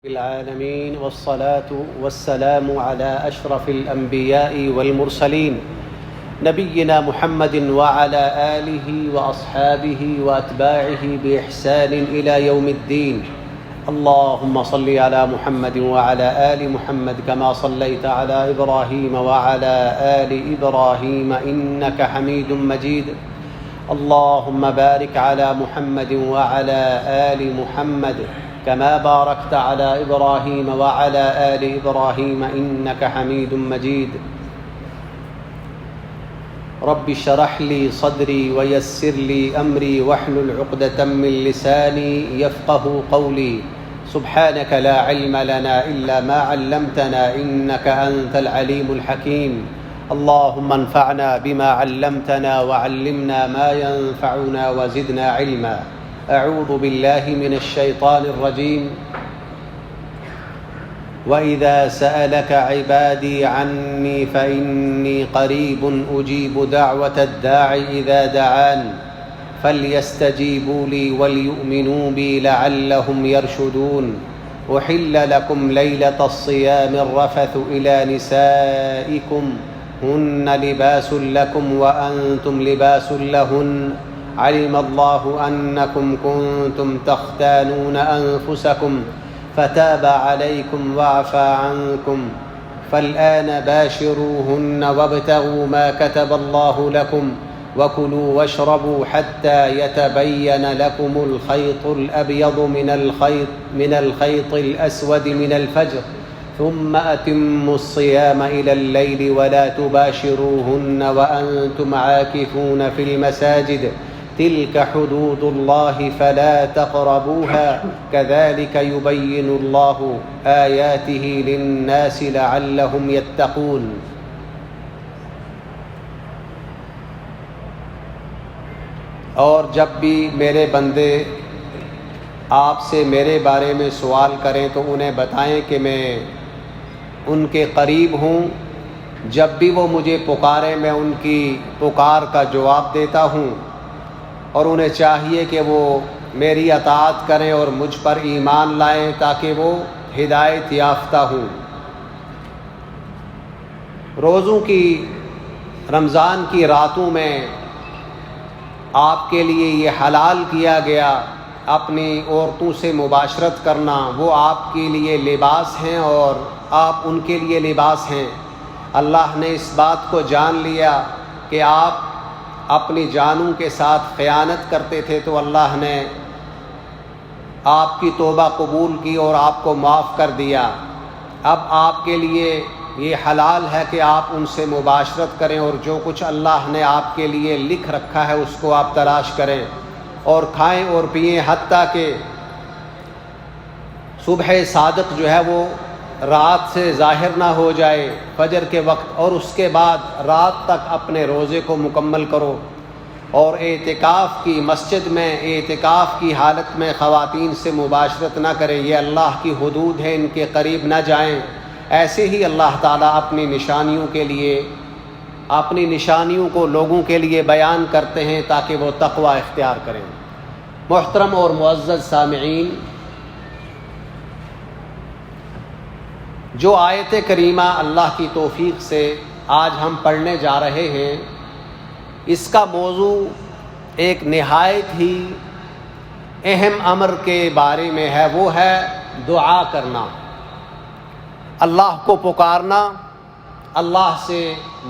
العالمين والصلاة والسلام على أشرف الأنبياء والمرسلين نبينا محمد وعلى آله وأصحابه وأتباعه بإحسان إلى يوم الدين. اللهم صل على محمد وعلى آل محمد كما صليت على إبراهيم وعلى آل إبراهيم إنك حميد مجيد. اللهم بارك على محمد وعلى آل محمد كما باركت على إبراهيم وعلى آل إبراهيم إنك حميد مجيد. رب اشرح لي صدري ويسر لي أمري واحلل عقدة من لساني يفقه قولي. سبحانك لا علم لنا إلا ما علمتنا إنك أنت العليم الحكيم. اللهم انفعنا بما علمتنا وعلمنا ما ينفعنا وزدنا علما. أعوذ بالله من الشيطان الرجيم. وإذا سألك عبادي عني فإني قريب أجيب دعوة الداع إذا دعان فليستجيبوا لي وليؤمنوا بي لعلهم يرشدون. أحل لكم ليلة الصيام الرفث إلى نسائكم هن لباس لكم وأنتم لباس لهن. علم الله أنكم كنتم تختانون أنفسكم فتاب عليكم وعفى عنكم فالآن باشروهن وابتغوا ما كتب الله لكم وكلوا واشربوا حتى يتبين لكم الخيط الأبيض من الخيط الأسود من الفجر ثم أتموا الصيام إلى الليل ولا تباشروهن وأنتم عاكفون في المساجد تلك حدود الله فلا تقربوها كذلك يبين الله آياته للناس لعلهم يتقون. اور جب بھی میرے بندے آپ سے میرے بارے میں سوال کریں تو انہیں بتائیں کہ میں ان کے قریب ہوں. جب بھی وہ مجھے پکاریں میں ان کی پکار کا جواب دیتا ہوں اور انہیں چاہیے کہ وہ میری اطاعت کریں اور مجھ پر ایمان لائیں تاکہ وہ ہدایت یافتہ ہوں. روزوں کی رمضان کی راتوں میں آپ کے لیے یہ حلال کیا گیا اپنی عورتوں سے مباشرت کرنا. وہ آپ کے لیے لباس ہیں اور آپ ان کے لیے لباس ہیں. اللہ نے اس بات کو جان لیا کہ آپ اپنی جانوں کے ساتھ خیانت کرتے تھے تو اللہ نے آپ کی توبہ قبول کی اور آپ کو معاف کر دیا. اب آپ کے لیے یہ حلال ہے کہ آپ ان سے مباشرت کریں اور جو کچھ اللہ نے آپ کے لیے لکھ رکھا ہے اس کو آپ تلاش کریں اور کھائیں اور پئیں حتیٰ کہ صبح صادق جو ہے وہ رات سے ظاہر نہ ہو جائے فجر کے وقت، اور اس کے بعد رات تک اپنے روزے کو مکمل کرو. اور اعتکاف کی مسجد میں اعتکاف کی حالت میں خواتین سے مباشرت نہ کریں. یہ اللہ کی حدود ہے، ان کے قریب نہ جائیں. ایسے ہی اللہ تعالیٰ اپنی نشانیوں کو لوگوں کے لیے بیان کرتے ہیں تاکہ وہ تقوی اختیار کریں. محترم اور معزز سامعین، جو آیت کریمہ اللہ کی توفیق سے آج ہم پڑھنے جا رہے ہیں، اس کا موضوع ایک نہایت ہی اہم امر کے بارے میں ہے. وہ ہے دعا کرنا، اللہ کو پکارنا، اللہ سے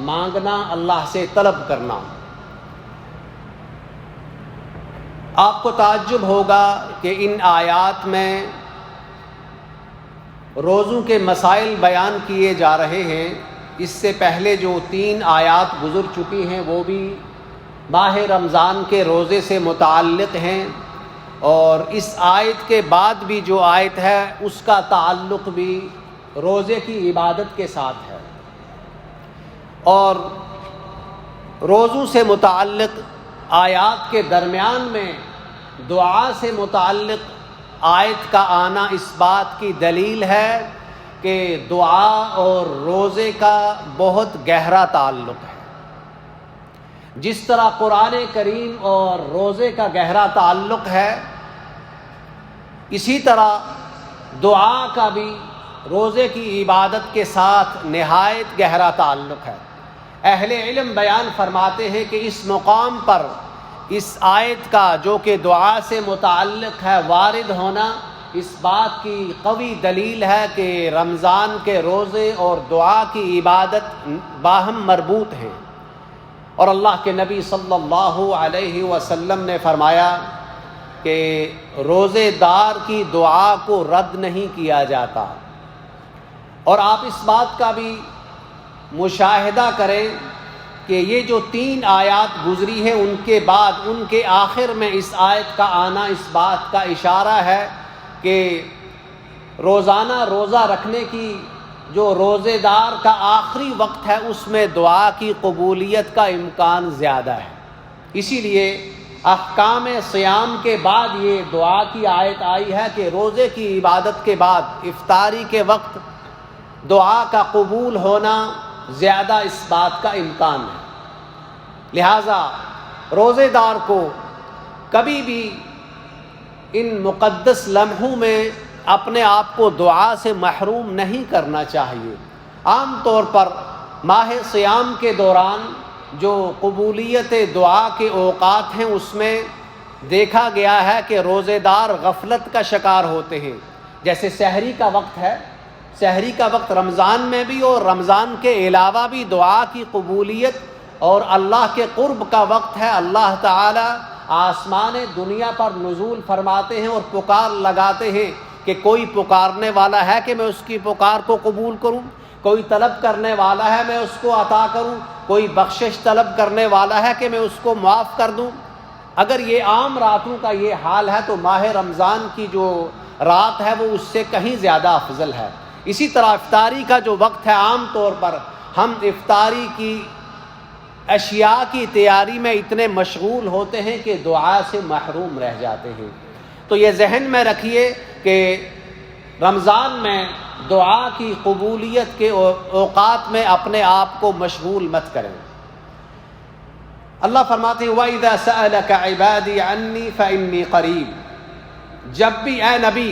مانگنا، اللہ سے طلب کرنا. آپ کو تعجب ہوگا کہ ان آیات میں روزوں کے مسائل بیان کیے جا رہے ہیں. اس سے پہلے جو 3 آیات گزر چکی ہیں وہ بھی ماہ رمضان کے روزے سے متعلق ہیں، اور اس آیت کے بعد بھی جو آیت ہے اس کا تعلق بھی روزے کی عبادت کے ساتھ ہے. اور روزوں سے متعلق آیات کے درمیان میں دعا سے متعلق آیت کا آنا اس بات کی دلیل ہے کہ دعا اور روزے کا بہت گہرا تعلق ہے. جس طرح قرآن کریم اور روزے کا گہرا تعلق ہے، اسی طرح دعا کا بھی روزے کی عبادت کے ساتھ نہایت گہرا تعلق ہے۔ اہل علم بیان فرماتے ہیں کہ اس مقام پر اس آیت کا جو کہ دعا سے متعلق ہے وارد ہونا اس بات کی قوی دلیل ہے کہ رمضان کے روزے اور دعا کی عبادت باہم مربوط ہیں، اور اللہ کے نبی صلی اللہ علیہ وسلم نے فرمایا کہ روزے دار کی دعا کو رد نہیں کیا جاتا۔ اور آپ اس بات کا بھی مشاہدہ کریں کہ یہ جو 3 آیات گزری ہیں ان کے بعد ان کے آخر میں اس آیت کا آنا اس بات کا اشارہ ہے کہ روزانہ روزہ رکھنے کی جو روزے دار کا آخری وقت ہے اس میں دعا کی قبولیت کا امکان زیادہ ہے۔ اسی لیے احکام صیام کے بعد یہ دعا کی آیت آئی ہے کہ روزے کی عبادت کے بعد افطاری کے وقت دعا کا قبول ہونا زیادہ اس بات کا امکان ہے۔ لہذا روزے دار کو کبھی بھی ان مقدس لمحوں میں اپنے آپ کو دعا سے محروم نہیں کرنا چاہیے۔ عام طور پر ماہ صیام کے دوران جو قبولیت دعا کے اوقات ہیں اس میں دیکھا گیا ہے کہ روزے دار غفلت کا شکار ہوتے ہیں، جیسے سحری کا وقت ہے۔ سحری کا وقت رمضان میں بھی اور رمضان کے علاوہ بھی دعا کی قبولیت اور اللہ کے قرب کا وقت ہے۔ اللہ تعالی آسمان دنیا پر نزول فرماتے ہیں اور پکار لگاتے ہیں کہ کوئی پکارنے والا ہے کہ میں اس کی پکار کو قبول کروں، کوئی طلب کرنے والا ہے میں اس کو عطا کروں، کوئی بخشش طلب کرنے والا ہے کہ میں اس کو معاف کر دوں۔ اگر یہ عام راتوں کا یہ حال ہے تو ماہ رمضان کی جو رات ہے وہ اس سے کہیں زیادہ افضل ہے۔ اسی طرح افطاری کا جو وقت ہے عام طور پر ہم افطاری کی اشیاء کی تیاری میں اتنے مشغول ہوتے ہیں کہ دعا سے محروم رہ جاتے ہیں۔ تو یہ ذہن میں رکھیے کہ رمضان میں دعا کی قبولیت کے اوقات میں اپنے آپ کو مشغول مت کریں۔ اللہ فرماتے ہیں وَإِذَا سَأَلَكَ عِبَادِي عَنِّي فَإِنِّي قَرِيب، جب بھی اے نبی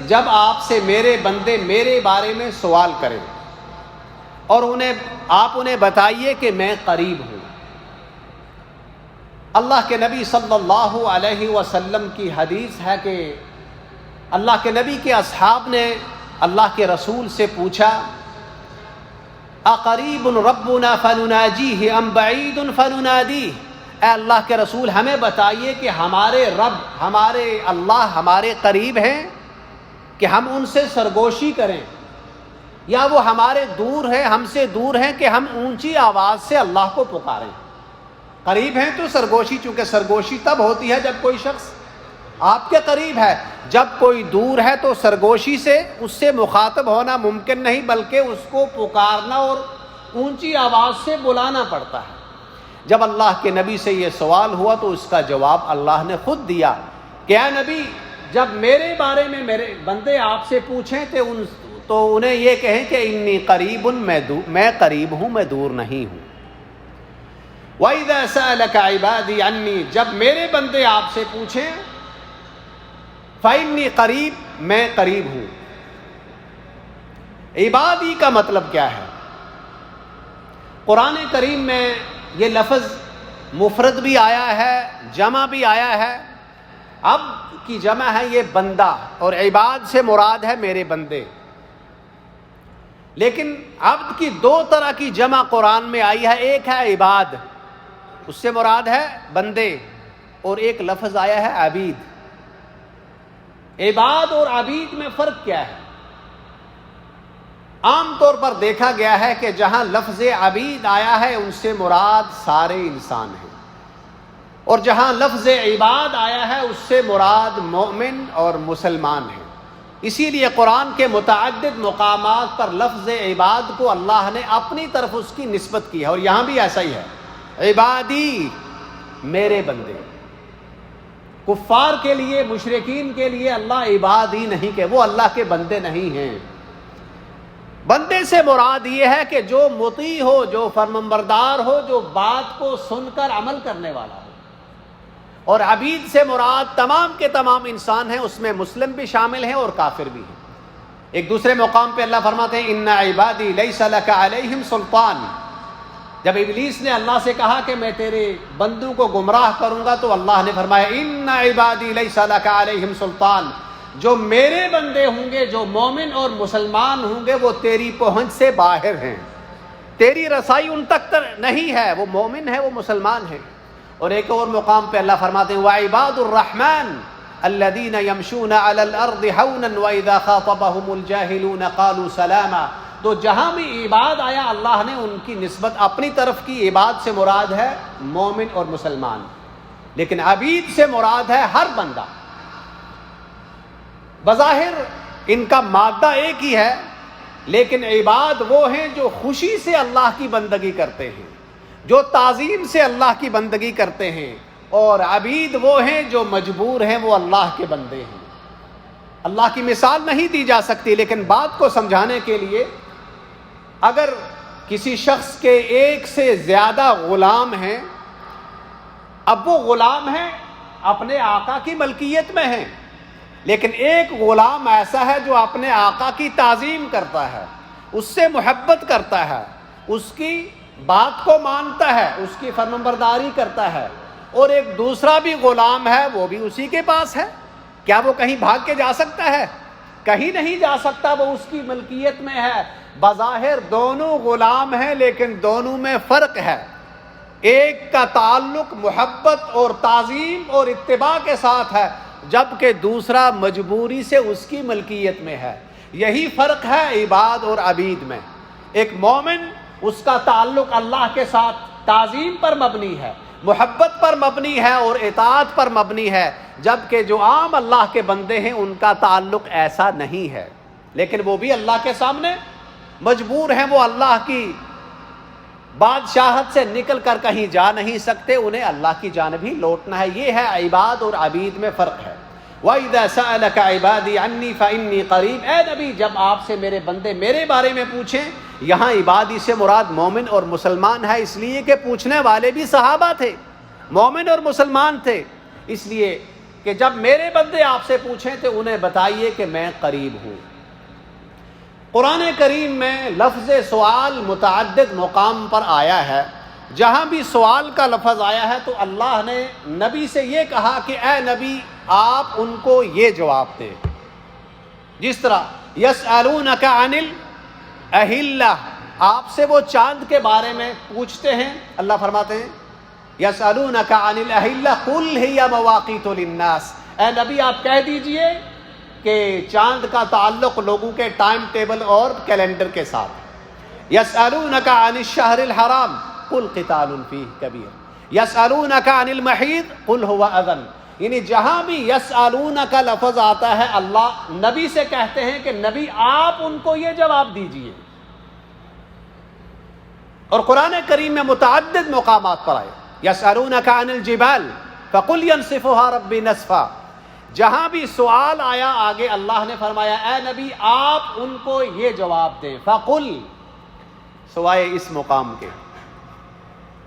جب آپ سے میرے بندے میرے بارے میں سوال کریں اور آپ انہیں بتائیے کہ میں قریب ہوں۔ اللہ کے نبی صلی اللہ علیہ وسلم کی حدیث ہے کہ اللہ کے نبی کے اصحاب نے اللہ کے رسول سے پوچھا اقریب ربنا فنناجیہ ام بعید فننادیہ، اے اللہ کے رسول ہمیں بتائیے کہ ہمارے رب ہمارے اللہ ہمارے قریب ہیں کہ ہم ان سے سرگوشی کریں، یا وہ ہمارے دور ہیں ہم سے دور ہیں کہ ہم اونچی آواز سے اللہ کو پکاریں۔ قریب ہیں تو سرگوشی، چونکہ سرگوشی تب ہوتی ہے جب کوئی شخص آپ کے قریب ہے، جب کوئی دور ہے تو سرگوشی سے اس سے مخاطب ہونا ممکن نہیں، بلکہ اس کو پکارنا اور اونچی آواز سے بلانا پڑتا ہے۔ جب اللہ کے نبی سے یہ سوال ہوا تو اس کا جواب اللہ نے خود دیا کہ اے نبی جب میرے بارے میں میرے بندے آپ سے پوچھیں تو انہیں یہ کہیں کہ انی قریب، میں قریب ہوں، میں دور نہیں ہوں۔ وَإِذَا سَأَلَكَ عِبَادِي عَنِّي، جب میرے بندے آپ سے پوچھیں فَإِنِّي قریب، میں قریب ہوں۔ عبادی کا مطلب کیا ہے؟ قرآن کریم میں یہ لفظ مفرد بھی آیا ہے، جمع بھی آیا ہے۔ عبد کی جمع ہے یہ بندہ، اور عباد سے مراد ہے میرے بندے۔ لیکن عبد کی 2 طرح کی جمع قرآن میں آئی ہے، ایک ہے عباد، اس سے مراد ہے بندے، اور ایک لفظ آیا ہے عبید۔ عباد اور عبید میں فرق کیا ہے؟ عام طور پر دیکھا گیا ہے کہ جہاں لفظ عبید آیا ہے ان سے مراد سارے انسان ہیں، اور جہاں لفظ عباد آیا ہے اس سے مراد مومن اور مسلمان ہیں۔ اسی لیے قرآن کے متعدد مقامات پر لفظ عباد کو اللہ نے اپنی طرف اس کی نسبت کی ہے، اور یہاں بھی ایسا ہی ہے، عبادی، میرے بندے۔ کفار کے لیے، مشرکین کے لیے اللہ عباد ہی نہیں کہ وہ اللہ کے بندے نہیں ہیں۔ بندے سے مراد یہ ہے کہ جو مطیع ہو، جو فرمانبردار ہو، جو بات کو سن کر عمل کرنے والا ہو۔ اور عبید سے مراد تمام کے تمام انسان ہیں، اس میں مسلم بھی شامل ہیں اور کافر بھی ہیں۔ ایک دوسرے مقام پہ اللہ فرماتے ہیں ان عبادی لیس لک علیہم سلطان۔ جب ابلیس نے اللہ سے کہا کہ میں تیرے بندوں کو گمراہ کروں گا، تو اللہ نے فرمایا ان عبادی لیس لک علیہم سلطان، جو میرے بندے ہوں گے، جو مومن اور مسلمان ہوں گے، وہ تیری پہنچ سے باہر ہیں، تیری رسائی ان تک نہیں ہے، وہ مومن ہے، وہ مسلمان ہے۔ اور ایک اور مقام پہ اللہ فرماتے ہیں وعباد الرحمن الذین یمشون علی الارض ہونا واذا خاطبهم الجاہلون قالوا سلاما۔ تو جہاں بھی عباد آیا اللہ نے ان کی نسبت اپنی طرف کی، عباد سے مراد ہے مومن اور مسلمان، لیکن عبید سے مراد ہے ہر بندہ۔ بظاہر ان کا مادہ ایک ہی ہے، لیکن عباد وہ ہیں جو خوشی سے اللہ کی بندگی کرتے ہیں، جو تعظیم سے اللہ کی بندگی کرتے ہیں، اور عبید وہ ہیں جو مجبور ہیں، وہ اللہ کے بندے ہیں۔ اللہ کی مثال نہیں دی جا سکتی، لیکن بات کو سمجھانے کے لیے اگر کسی شخص کے ایک سے زیادہ غلام ہیں، اب وہ غلام ہیں اپنے آقا کی ملکیت میں ہیں، لیکن ایک غلام ایسا ہے جو اپنے آقا کی تعظیم کرتا ہے، اس سے محبت کرتا ہے، اس کی بات کو مانتا ہے، اس کی فرمانبرداری کرتا ہے، اور ایک دوسرا بھی غلام ہے، وہ بھی اسی کے پاس ہے۔ کیا وہ کہیں بھاگ کے جا سکتا ہے؟ کہیں نہیں جا سکتا، وہ اس کی ملکیت میں ہے۔ بظاہر دونوں غلام ہیں، لیکن دونوں میں فرق ہے۔ ایک کا تعلق محبت اور تعظیم اور اتباع کے ساتھ ہے، جبکہ دوسرا مجبوری سے اس کی ملکیت میں ہے۔ یہی فرق ہے عباد اور عبید میں۔ ایک مومن، اس کا تعلق اللہ کے ساتھ تعظیم پر مبنی ہے، محبت پر مبنی ہے اور اطاعت پر مبنی ہے، جبکہ جو عام اللہ کے بندے ہیں ان کا تعلق ایسا نہیں ہے، لیکن وہ بھی اللہ کے سامنے مجبور ہیں، وہ اللہ کی بادشاہت سے نکل کر کہیں جا نہیں سکتے، انہیں اللہ کی جانب ہی لوٹنا ہے۔ یہ ہے عباد اور عبید میں فرق ہے۔ وَإِذَا سَأَلَكَ عِبَادِي عَنِّي فَإِنِّي قَرِيبٌ۔ اے نبی، جب آپ سے میرے بندے میرے بارے میں پوچھیں، یہاں عبادی سے مراد مومن اور مسلمان ہے، اس لیے کہ پوچھنے والے بھی صحابہ تھے، مومن اور مسلمان تھے، اس لیے کہ جب میرے بندے آپ سے پوچھیں تو انہیں بتائیے کہ میں قریب ہوں۔ قرآن کریم میں لفظ سوال متعدد مقام پر آیا ہے۔ جہاں بھی سوال کا لفظ آیا ہے تو اللہ نے نبی سے یہ کہا کہ اے نبی، آپ ان کو یہ جواب دیں۔ جس طرح یسألونک عن الاہلہ، آپ سے وہ چاند کے بارے میں پوچھتے ہیں، اللہ فرماتے ہیں یسألونک عن الاہلہ قل ہی مواقیت للناس، اے نبی آپ کہہ دیجئے کہ چاند کا تعلق لوگوں کے ٹائم ٹیبل اور کیلنڈر کے ساتھ۔ یسألونک عن الشہر الحرام قل قتال فیہ کبیر، یسألونک عن المحیض قل هو اذن۔ یعنی جہاں بھی یسألون کا لفظ آتا ہے اللہ نبی سے کہتے ہیں کہ نبی آپ ان کو یہ جواب دیجئے۔ اور قرآن کریم میں متعدد مقامات پر آئے یسألونک عن الجبال فقل ينسفها ربی نسفا۔ جہاں بھی سوال آیا آگے اللہ نے فرمایا اے نبی آپ ان کو یہ جواب دیں، فقل، سوائے اس مقام کے۔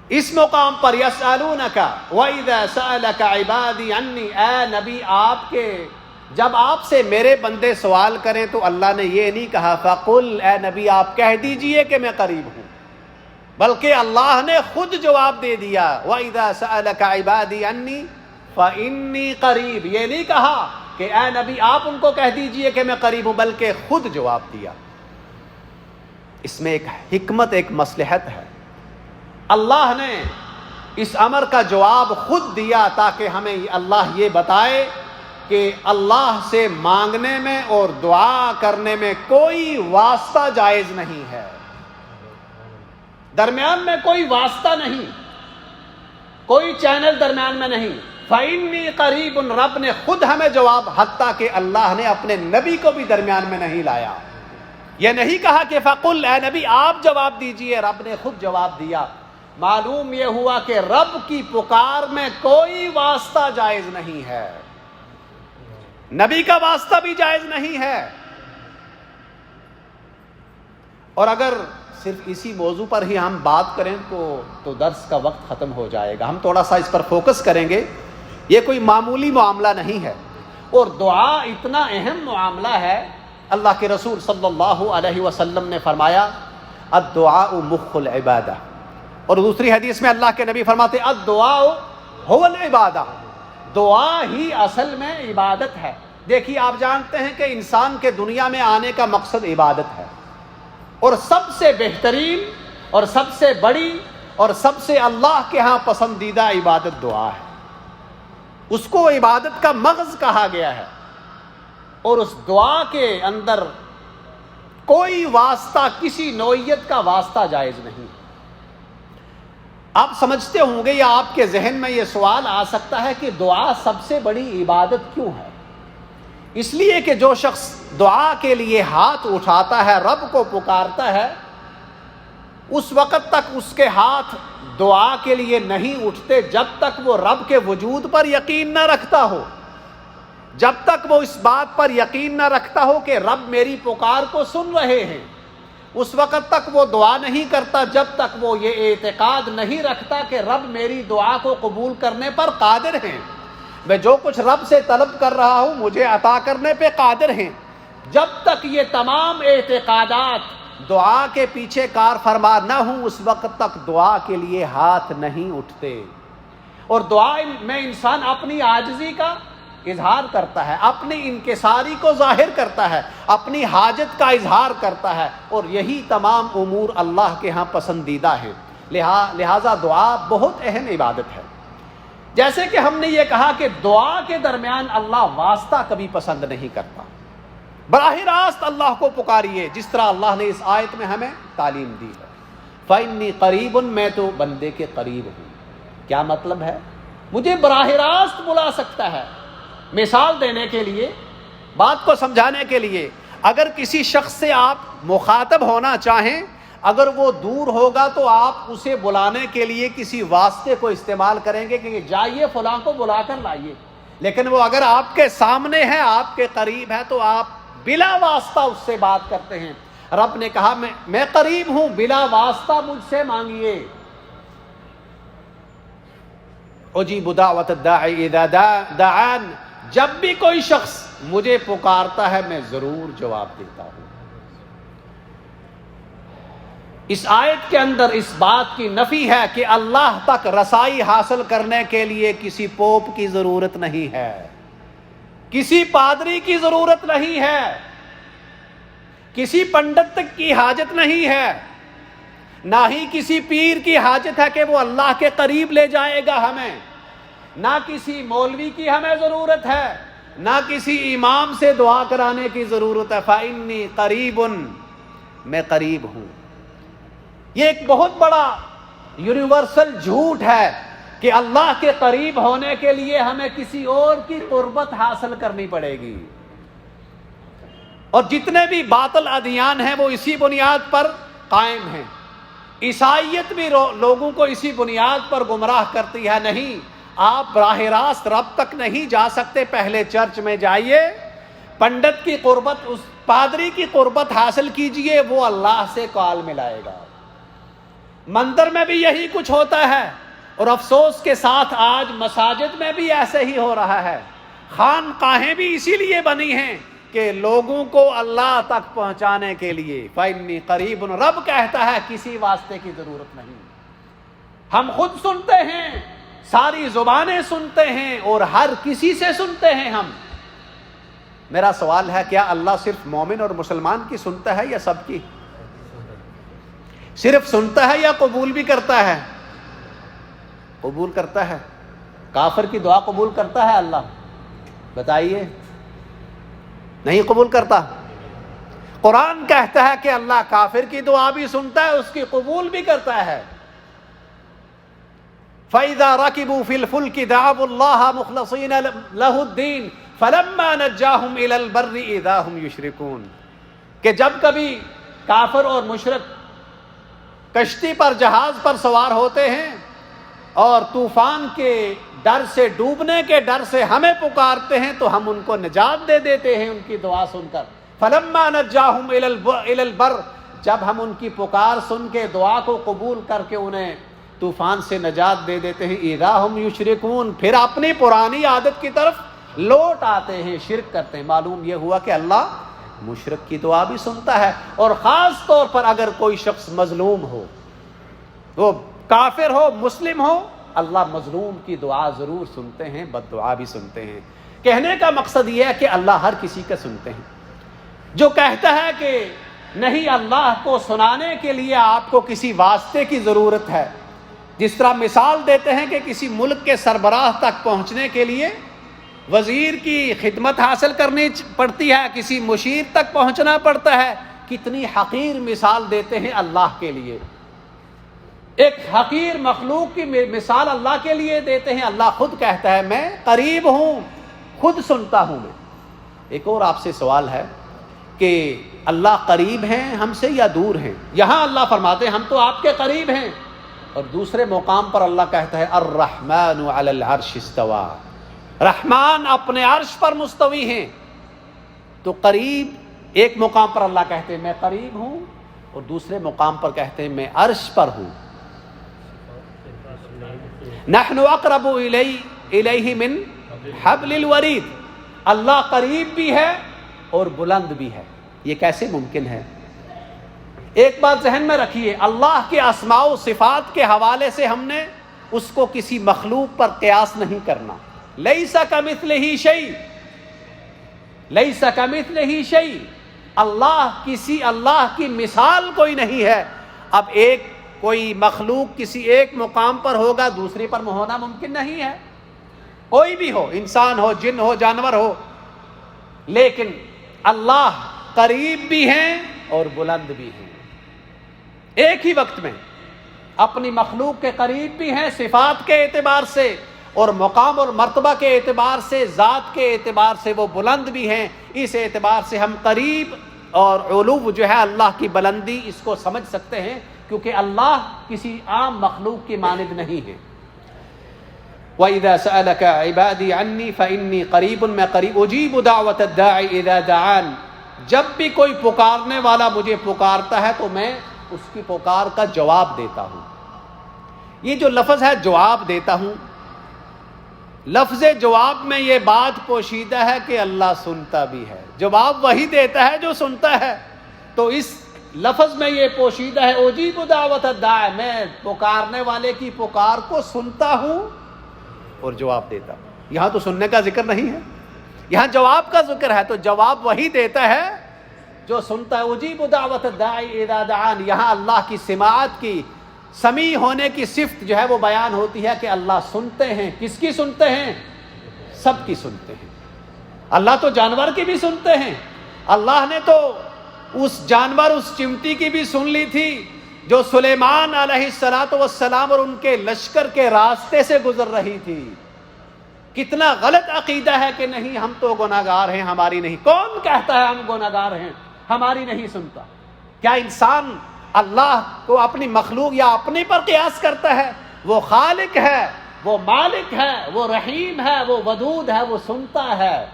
اس مقام پر یسألونک وَإِذَا سَأَلَكَ عِبَادِي عَنِّي، اے نبی آپ کے جب آپ سے میرے بندے سوال کریں تو اللہ نے یہ نہیں کہا فقل، اے نبی آپ کہہ دیجئے کہ میں قریب ہوں، بلکہ اللہ نے خود جواب دے دیا وَإِذَا سَأَلَكَ عِبَادِي عَنِّي فَإِنِّي قَرِيبٌ۔ یہ نہیں کہا کہ اے نبی آپ ان کو کہہ دیجئے کہ میں قریب ہوں، بلکہ خود جواب دیا۔ اس میں ایک حکمت، ایک مصلحت ہے۔ اللہ نے اس امر کا جواب خود دیا تاکہ ہمیں اللہ یہ بتائے کہ اللہ سے مانگنے میں اور دعا کرنے میں کوئی واسطہ جائز نہیں ہے، درمیان میں کوئی واسطہ نہیں، کوئی چینل درمیان میں نہیں۔ فَإِنِّي قَرِيبٌ، رب نے خود ہمیں جواب، حتیٰ کہ اللہ نے اپنے نبی کو بھی درمیان میں نہیں لایا۔ یہ نہیں کہا کہ فَقُلْ، اے نبی آپ جواب دیجئے، رب نے خود جواب دیا۔ معلوم یہ ہوا کہ رب کی پکار میں کوئی واسطہ جائز نہیں ہے، نبی کا واسطہ بھی جائز نہیں ہے۔ اور اگر صرف اسی موضوع پر ہی ہم بات کریں تو درس کا وقت ختم ہو جائے گا۔ ہم تھوڑا سا اس پر فوکس کریں گے یہ کوئی معمولی معاملہ نہیں ہے، اور دعا اتنا اہم معاملہ ہے۔ اللہ کے رسول صلی اللہ علیہ وسلم نے فرمایا الدعاء مخ العبادہ، اور دوسری حدیث میں اللہ کے نبی فرماتے الدعاء هو العبادہ، دعا ہی اصل میں عبادت ہے۔ دیکھیے آپ جانتے ہیں کہ انسان کے دنیا میں آنے کا مقصد عبادت ہے، اور سب سے بہترین اور سب سے بڑی اور سب سے اللہ کے ہاں پسندیدہ عبادت دعا ہے۔ اس کو عبادت کا مغز کہا گیا ہے، اور اس دعا کے اندر کوئی واسطہ، کسی نوعیت کا واسطہ جائز نہیں۔ آپ سمجھتے ہوں گے یا آپ کے ذہن میں یہ سوال آ سکتا ہے کہ دعا سب سے بڑی عبادت کیوں ہے؟ اس لیے کہ جو شخص دعا کے لیے ہاتھ اٹھاتا ہے، رب کو پکارتا ہے، اس وقت تک اس کے ہاتھ دعا کے لیے نہیں اٹھتے جب تک وہ رب کے وجود پر یقین نہ رکھتا ہو، جب تک وہ اس بات پر یقین نہ رکھتا ہو کہ رب میری پکار کو سن رہے ہیں، اس وقت تک وہ دعا نہیں کرتا جب تک وہ یہ اعتقاد نہیں رکھتا کہ رب میری دعا کو قبول کرنے پر قادر ہیں، میں جو کچھ رب سے طلب کر رہا ہوں مجھے عطا کرنے پہ قادر ہیں۔ جب تک یہ تمام اعتقادات دعا کے پیچھے کار فرما نہ ہوں، اس وقت تک دعا کے لیے ہاتھ نہیں اٹھتے۔ اور دعا میں انسان اپنی عاجزی کا اظہار کرتا ہے، اپنی انکساری کو ظاہر کرتا ہے، اپنی حاجت کا اظہار کرتا ہے، اور یہی تمام امور اللہ کے ہاں پسندیدہ ہیں۔ لہذا دعا بہت اہم عبادت ہے۔ جیسے کہ ہم نے یہ کہا کہ دعا کے درمیان اللہ واسطہ کبھی پسند نہیں کرتا، براہ راست اللہ کو پکاریے، جس طرح اللہ نے اس آیت میں ہمیں تعلیم دی ہے فَإِنِّي قَرِيبٌ، میں تو بندے کے قریب ہوں۔ کیا مطلب ہے؟ مجھے براہ راست بلا سکتا ہے۔ مثال دینے کے لیے، بات کو سمجھانے کے لیے، اگر کسی شخص سے آپ مخاطب ہونا چاہیں، اگر وہ دور ہوگا تو آپ اسے بلانے کے لیے کسی واسطے کو استعمال کریں گے کہ جائیے فلاں کو بلا کر لائیے، لیکن وہ اگر آپ کے سامنے ہے، آپ کے قریب ہے، تو آپ بلا واسطہ اس سے بات کرتے ہیں۔ رب نے کہا میں قریب ہوں، بلا واسطہ مجھ سے مانگیے۔ اجیب دعوت الداعی اذا دعان، جب بھی کوئی شخص مجھے پکارتا ہے میں ضرور جواب دیتا ہوں۔ اس آیت کے اندر اس بات کی نفی ہے کہ اللہ تک رسائی حاصل کرنے کے لیے کسی پوپ کی ضرورت نہیں ہے، کسی پادری کی ضرورت نہیں ہے، کسی پنڈت کی حاجت نہیں ہے، نہ ہی کسی پیر کی حاجت ہے کہ وہ اللہ کے قریب لے جائے گا ہمیں، نہ کسی مولوی کی ہمیں ضرورت ہے، نہ کسی امام سے دعا کرانے کی ضرورت ہے۔ فَإِنِّي قَرِيبٌ، میں قریب ہوں۔ یہ ایک بہت بڑا یونیورسل جھوٹ ہے کہ اللہ کے قریب ہونے کے لیے ہمیں کسی اور کی قربت حاصل کرنی پڑے گی، اور جتنے بھی باطل ادیان ہیں وہ اسی بنیاد پر قائم ہیں۔ عیسائیت بھی لوگوں کو اسی بنیاد پر گمراہ کرتی ہے۔ نہیں، آپ براہ راست رب تک نہیں جا سکتے، پہلے چرچ میں جائیے، پنڈت کی قربت، اس پادری کی قربت حاصل کیجئے، وہ اللہ سے کال ملائے گا۔ مندر میں بھی یہی کچھ ہوتا ہے، اور افسوس کے ساتھ آج مساجد میں بھی ایسے ہی ہو رہا ہے۔ خانقاہیں بھی اسی لیے بنی ہیں کہ لوگوں کو اللہ تک پہنچانے کے لیے۔ فَإِنِّي قَرِيبٌ، رب کہتا ہے کسی واسطے کی ضرورت نہیں۔ ہم خود سنتے ہیں، ساری زبانیں سنتے ہیں، اور ہر کسی سے سنتے ہیں ہم۔ میرا سوال ہے، کیا اللہ صرف مومن اور مسلمان کی سنتا ہے یا سب کی؟ صرف سنتا ہے یا قبول بھی کرتا ہے؟ قبول کرتا ہے۔ کافر کی دعا قبول کرتا ہے اللہ؟ بتائیے، نہیں قبول کرتا۔ قرآن کہتا ہے کہ اللہ کافر کی دعا بھی سنتا ہے، اس کی قبول بھی کرتا ہے۔ فَإِذَا رَكِبُوا فِي الْفُلْكِ دَعَوُا اللَّهَ مُخْلَصِينَ لَهُ الدِّينَ فَلَمَّا نَجَّاهُمْ إِلَى الْبَرِّ إِذَا هُمْ يُشْرِكُونَ، کہ جب کبھی کافر اور مشرک کشتی پر، جہاز پر سوار ہوتے ہیں اور طوفان کے ڈر سے، ڈوبنے کے ڈر سے ہمیں پکارتے ہیں تو ہم ان کو نجات دے دیتے ہیں ان کی دعا سن کر۔ فَلَمَّا نَجَّاهُمْ إِلَى الْبَرِّ، جب ہم ان کی پکار سن کے دعا کو قبول کر کے انہیں طوفان سے نجات دے دیتے ہیں، اذا ہم یشرکون، پھر اپنی پرانی عادت کی طرف لوٹ آتے ہیں، شرک کرتے ہیں۔ معلوم یہ ہوا کہ اللہ مشرک کی دعا بھی سنتا ہے، اور خاص طور پر اگر کوئی شخص مظلوم ہو، وہ کافر ہو مسلم ہو، اللہ مظلوم کی دعا ضرور سنتے ہیں، بد دعا بھی سنتے ہیں۔ کہنے کا مقصد یہ ہے کہ اللہ ہر کسی کا سنتے ہیں۔ جو کہتا ہے کہ نہیں، اللہ کو سنانے کے لیے آپ کو کسی واسطے کی ضرورت ہے، جس طرح مثال دیتے ہیں کہ کسی ملک کے سربراہ تک پہنچنے کے لیے وزیر کی خدمت حاصل کرنی پڑتی ہے، کسی مشیر تک پہنچنا پڑتا ہے، کتنی حقیر مثال دیتے ہیں اللہ کے لیے۔ ایک حقیر مخلوق کی مثال اللہ کے لیے دیتے ہیں۔ اللہ خود کہتا ہے میں قریب ہوں، خود سنتا ہوں میں۔ ایک اور آپ سے سوال ہے کہ اللہ قریب ہیں ہم سے یا دور ہیں؟ یہاں اللہ فرماتے ہیں ہم تو آپ کے قریب ہیں، اور دوسرے مقام پر اللہ کہتا ہے الرحمن علی العرش استوى، رحمان اپنے عرش پر مستوی ہیں۔ تو قریب، ایک مقام پر اللہ کہتے ہیں میں قریب ہوں، اور دوسرے مقام پر کہتے ہیں میں عرش پر ہوں۔ نحن اقرب الیہ من حبل الورید، اللہ قریب بھی ہے اور بلند بھی ہے۔ یہ کیسے ممکن ہے؟ ایک بات ذہن میں رکھیے، اللہ کے اسماء و صفات کے حوالے سے ہم نے اس کو کسی مخلوق پر قیاس نہیں کرنا۔ لیس کمثلہ شیء، لیس کمثلہ شیء، اللہ کی مثال کوئی نہیں ہے۔ اب ایک کوئی مخلوق کسی ایک مقام پر ہوگا، دوسرے پر ہونا ممکن نہیں ہے، کوئی بھی ہو، انسان ہو، جن ہو، جانور ہو، لیکن اللہ قریب بھی ہیں اور بلند بھی ہیں ایک ہی وقت میں، اپنی مخلوق کے قریب بھی ہیں صفات کے اعتبار سے، اور مقام اور مرتبہ کے اعتبار سے، ذات کے اعتبار سے وہ بلند بھی ہیں۔ اس اعتبار سے ہم قریب اور علو جو ہے اللہ کی بلندی، اس کو سمجھ سکتے ہیں، کیونکہ اللہ کسی عام مخلوق کی مانند نہیں ہے۔ وَإِذَا سَأَلَكَ عِبَادِي عَنِّي فَإِنِّي قَرِيبٌ، میں قریب، أُجِيبُ دَعْوَةَ الدَّاعِ إِذَا دَعَانِ، جب بھی کوئی پکارنے والا مجھے پکارتا ہے تو میں اس کی پکار کا جواب دیتا ہوں۔ یہ جو لفظ ہے جواب دیتا ہوں، لفظ جواب میں یہ بات پوشیدہ ہے کہ اللہ سنتا بھی ہے، جواب وہی دیتا ہے جو سنتا ہے۔ تو اس لفظ میں یہ پوشیدہ ہے اجیب دعوت الداع، میں پکارنے والے کی پکار کو سنتا ہوں اور جواب دیتا ہوں۔ یہاں تو سننے کا ذکر نہیں ہے، یہاں جواب کا ذکر ہے، تو جواب وہی دیتا ہے جو سنتا ہے۔ اجیب دعوت الداع اذا دعان، یہاں اللہ کی سماعت کی، سمیع ہونے کی صفت جو ہے وہ بیان ہوتی ہے کہ اللہ سنتے ہیں۔ کس کی سنتے ہیں؟ سب کی سنتے ہیں۔ اللہ تو جانور کی بھی سنتے ہیں، اللہ نے تو اس جانور، اس چمٹی کی بھی سن لی تھی جو سلیمان علیہ السلام اور ان کے لشکر کے راستے سے گزر رہی تھی۔ کتنا غلط عقیدہ ہے کہ نہیں ہم تو گناہگار ہیں، ہماری نہیں۔ کون کہتا ہے ہم گناہگار ہیں، ہماری نہیں سنتا؟ کیا انسان اللہ کو اپنی مخلوق یا اپنے پر قیاس کرتا ہے؟ وہ خالق ہے، وہ مالک ہے، وہ رحیم ہے، وہ ودود ہے، وہ سنتا ہے۔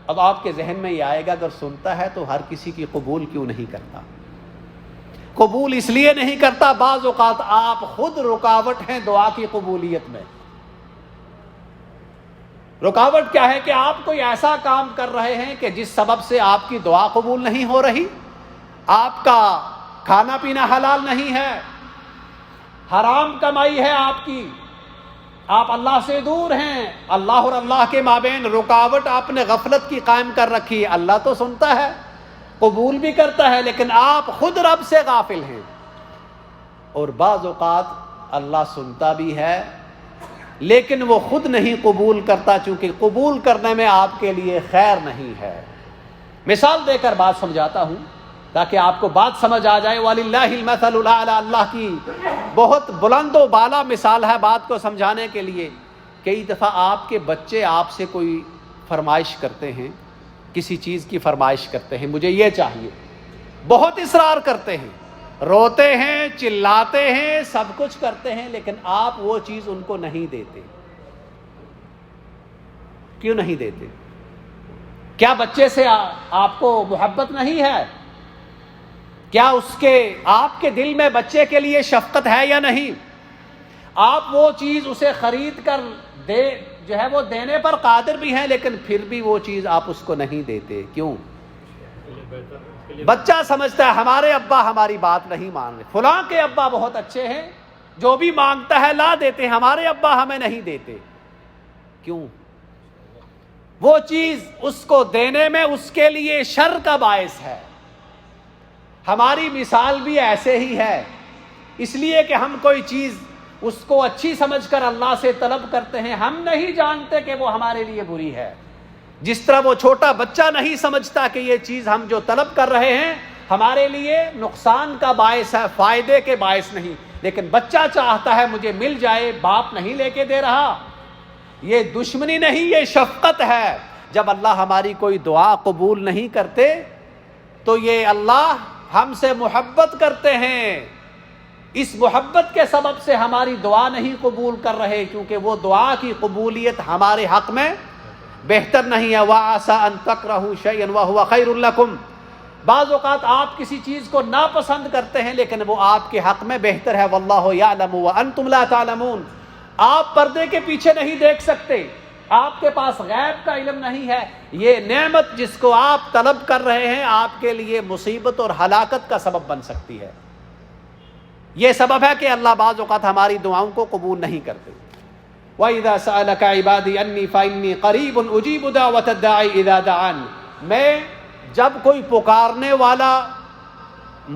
اب آپ کے ذہن میں یہ آئے گا اگر سنتا ہے تو ہر کسی کی قبول کیوں نہیں کرتا؟ قبول اس لیے نہیں کرتا، بعض اوقات آپ خود رکاوٹ ہیں دعا کی قبولیت میں۔ رکاوٹ کیا ہے کہ آپ کوئی ایسا کام کر رہے ہیں کہ جس سبب سے آپ کی دعا قبول نہیں ہو رہی، آپ کا کھانا پینا حلال نہیں ہے، حرام کمائی ہے آپ کی، آپ اللہ سے دور ہیں، اللہ اور اللہ کے مابین رکاوٹ آپ نے غفلت کی قائم کر رکھی ہے۔ اللہ تو سنتا ہے، قبول بھی کرتا ہے، لیکن آپ خود رب سے غافل ہیں۔ اور بعض اوقات اللہ سنتا بھی ہے لیکن وہ خود نہیں قبول کرتا، چونکہ قبول کرنے میں آپ کے لیے خیر نہیں ہے۔ مثال دے کر بات سمجھاتا ہوں تاکہ آپ کو بات سمجھ آ جائے۔ وَلِلَّهِ الْمَثَلُ الْأَعْلَىٰ، اللہ کی بہت بلند و بالا مثال ہے بات کو سمجھانے کے لیے۔ کئی دفعہ آپ کے بچے آپ سے کوئی فرمائش کرتے ہیں، کسی چیز کی فرمائش کرتے ہیں، مجھے یہ چاہیے، بہت اصرار کرتے ہیں، روتے ہیں، چلاتے ہیں، سب کچھ کرتے ہیں، لیکن آپ وہ چیز ان کو نہیں دیتے۔ کیوں نہیں دیتے؟ کیا بچے سے آپ کو محبت نہیں ہے؟ کیا آپ کے دل میں بچے کے لیے شفقت ہے یا نہیں؟ آپ وہ چیز اسے خرید کر دے جو ہے وہ دینے پر قادر بھی ہیں، لیکن پھر بھی وہ چیز آپ اس کو نہیں دیتے. کیوں؟ بچہ سمجھتا ہے ہمارے ابا ہماری بات نہیں مان رہے، فلاں کے ابا بہت اچھے ہیں، جو بھی مانگتا ہے لا دیتے ہیں، ہمارے ابا ہمیں نہیں دیتے. کیوں؟ وہ چیز اس کو دینے میں اس کے لیے شر کا باعث ہے. ہماری مثال بھی ایسے ہی ہے، اس لیے کہ ہم کوئی چیز اس کو اچھی سمجھ کر اللہ سے طلب کرتے ہیں، ہم نہیں جانتے کہ وہ ہمارے لیے بری ہے. جس طرح وہ چھوٹا بچہ نہیں سمجھتا کہ یہ چیز ہم جو طلب کر رہے ہیں ہمارے لیے نقصان کا باعث ہے، فائدے کے باعث نہیں، لیکن بچہ چاہتا ہے مجھے مل جائے، باپ نہیں لے کے دے رہا. یہ دشمنی نہیں، یہ شفقت ہے. جب اللہ ہماری کوئی دعا قبول نہیں کرتے تو یہ اللہ ہم سے محبت کرتے ہیں، اس محبت کے سبب سے ہماری دعا نہیں قبول کر رہے، کیونکہ وہ دعا کی قبولیت ہمارے حق میں بہتر نہیں ہے. وَعَسَىٰ أَن تَكْرَهُوا شَيْئًا وَهُوَ خَيْرٌ لَكُمْ. بعض اوقات آپ کسی چیز کو ناپسند کرتے ہیں لیکن وہ آپ کے حق میں بہتر ہے. وَاللَّهُ يَعْلَمُ وَأَنْتُمْ لَا تَعْلَمُونَ. آپ پردے کے پیچھے نہیں دیکھ سکتے، آپ کے پاس غیب کا علم نہیں ہے. یہ نعمت جس کو آپ طلب کر رہے ہیں آپ کے لیے مصیبت اور ہلاکت کا سبب بن سکتی ہے. یہ سبب ہے کہ اللہ بعض اوقات ہماری دعاؤں کو قبول نہیں کرتے. وَإِذَا سَأَلَكَ عِبَادِي عَنِّي فَإِنِّي قَرِيبٌ أُجِيبُ دَعْوَةَ الدَّاعِ إِذَا دَعَانِ. میں جب کوئی پکارنے والا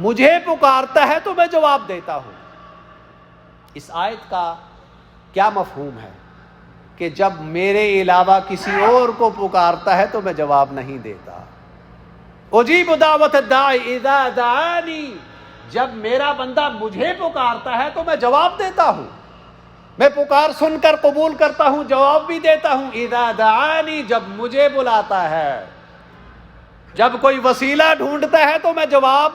مجھے پکارتا ہے تو میں جواب دیتا ہوں. اس آیت کا کیا مفہوم ہے؟ کہ جب میرے علاوہ کسی اور کو پکارتا ہے تو میں جواب نہیں دیتا. اجیب دعوت الداعی اذا دعانی. جب میرا بندہ مجھے پکارتا ہے تو میں جواب دیتا ہوں، میں پکار سن کر قبول کرتا ہوں، جواب بھی دیتا ہوں. اذا دعانی، جب مجھے بلاتا ہے. جب کوئی وسیلہ ڈھونڈتا ہے تو میں جواب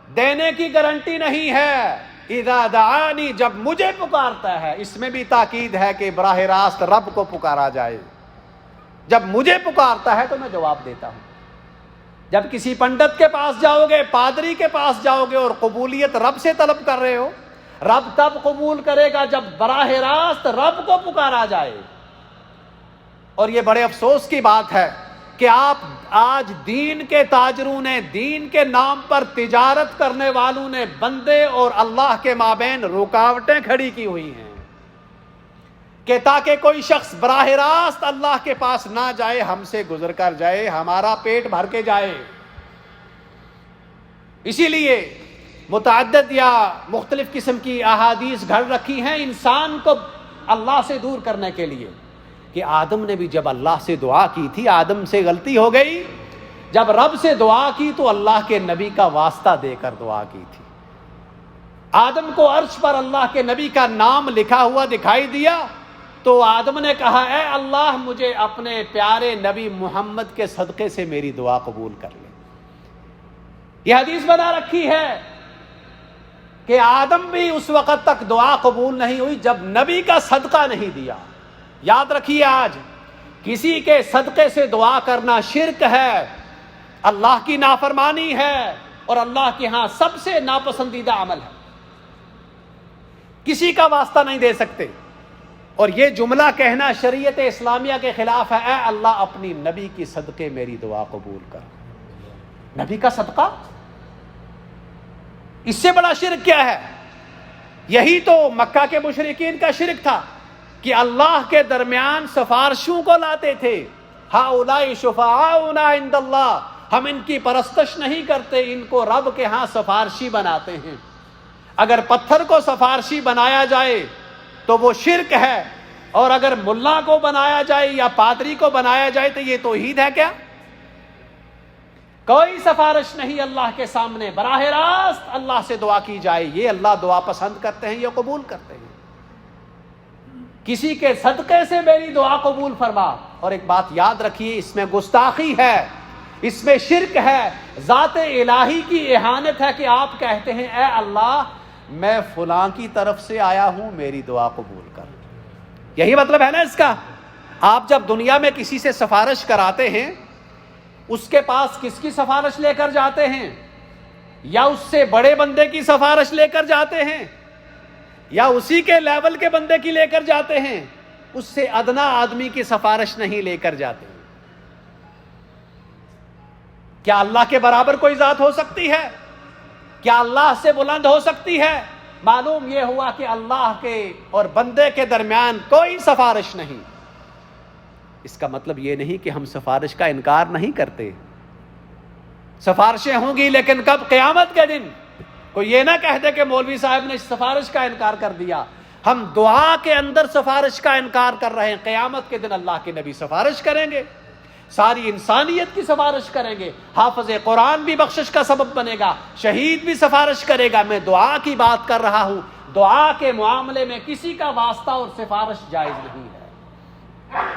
دینے کی گارنٹی نہیں ہے. اذا دعانی، جب مجھے پکارتا ہے. اس میں بھی تاکید ہے کہ براہ راست رب کو پکارا جائے. جب مجھے پکارتا ہے تو میں جواب دیتا ہوں. جب کسی پنڈت کے پاس جاؤ گے، پادری کے پاس جاؤ گے اور قبولیت رب سے طلب کر رہے ہو، رب تب قبول کرے گا جب براہ راست رب کو پکارا جائے. اور یہ بڑے افسوس کی بات ہے کہ آپ آج دین کے تاجروں نے، دین کے نام پر تجارت کرنے والوں نے بندے اور اللہ کے مابین رکاوٹیں کھڑی کی ہوئی ہیں کہ تاکہ کوئی شخص براہ راست اللہ کے پاس نہ جائے، ہم سے گزر کر جائے، ہمارا پیٹ بھر کے جائے. اسی لیے متعدد یا مختلف قسم کی احادیث گھڑ رکھی ہیں انسان کو اللہ سے دور کرنے کے لیے. کہ آدم نے بھی جب اللہ سے دعا کی تھی، آدم سے غلطی ہو گئی، جب رب سے دعا کی تو اللہ کے نبی کا واسطہ دے کر دعا کی تھی. آدم کو عرش پر اللہ کے نبی کا نام لکھا ہوا دکھائی دیا تو آدم نے کہا اے اللہ مجھے اپنے پیارے نبی محمد کے صدقے سے میری دعا قبول کر لے. یہ حدیث بنا رکھی ہے کہ آدم بھی اس وقت تک دعا قبول نہیں ہوئی جب نبی کا صدقہ نہیں دیا. یاد رکھیے آج کسی کے صدقے سے دعا کرنا شرک ہے، اللہ کی نافرمانی ہے اور اللہ کے ہاں سب سے ناپسندیدہ عمل ہے. کسی کا واسطہ نہیں دے سکتے. اور یہ جملہ کہنا شریعت اسلامیہ کے خلاف ہے. اے اللہ اپنی نبی کی صدقے میری دعا قبول کر. نبی کا صدقہ، اس سے بڑا شرک کیا ہے؟ یہی تو مکہ کے مشرکین کا شرک تھا کہ اللہ کے درمیان سفارشوں کو لاتے تھے. ہؤلاء شفعاؤنا عند اللہ، ہم ان کی پرستش نہیں کرتے، ان کو رب کے ہاں سفارشی بناتے ہیں. اگر پتھر کو سفارشی بنایا جائے تو وہ شرک ہے، اور اگر ملا کو بنایا جائے یا پادری کو بنایا جائے تو یہ توحید ہے کیا؟ کوئی سفارش نہیں اللہ کے سامنے، براہ راست اللہ سے دعا کی جائے. یہ اللہ دعا پسند کرتے ہیں، یہ قبول کرتے ہیں. کسی کے صدقے سے میری دعا قبول فرما. اور ایک بات یاد رکھیے، اس میں گستاخی ہے، اس میں شرک ہے، ذات الہی کی اہانت ہے کہ آپ کہتے ہیں اے اللہ میں فلاں کی طرف سے آیا ہوں، میری دعا قبول کر. یہی مطلب ہے نا اس کا. آپ جب دنیا میں کسی سے سفارش کراتے ہیں، اس کے پاس کس کی سفارش لے کر جاتے ہیں؟ یا اس سے بڑے بندے کی سفارش لے کر جاتے ہیں، یا اسی کے لیول کے بندے کی لے کر جاتے ہیں، اس سے ادنا آدمی کی سفارش نہیں لے کر جاتے۔ کیا اللہ کے برابر کوئی ذات ہو سکتی ہے؟ کیا اللہ سے بلند ہو سکتی ہے؟ معلوم یہ ہوا کہ اللہ کے اور بندے کے درمیان کوئی سفارش نہیں۔ اس کا مطلب یہ نہیں کہ ہم سفارش کا انکار نہیں کرتے، سفارشیں ہوں گی، لیکن کب؟ قیامت کے دن۔ کوئی یہ نہ کہہ دے کہ مولوی صاحب نے سفارش کا انکار کر دیا۔ ہم دعا کے اندر سفارش کا انکار کر رہے ہیں، قیامت کے دن اللہ کے نبی سفارش کریں گے، ساری انسانیت کی سفارش کریں گے، حافظ قرآن بھی بخشش کا سبب بنے گا، شہید بھی سفارش کرے گا۔ میں دعا کی بات کر رہا ہوں، دعا کے معاملے میں کسی کا واسطہ اور سفارش جائز نہیں ہے۔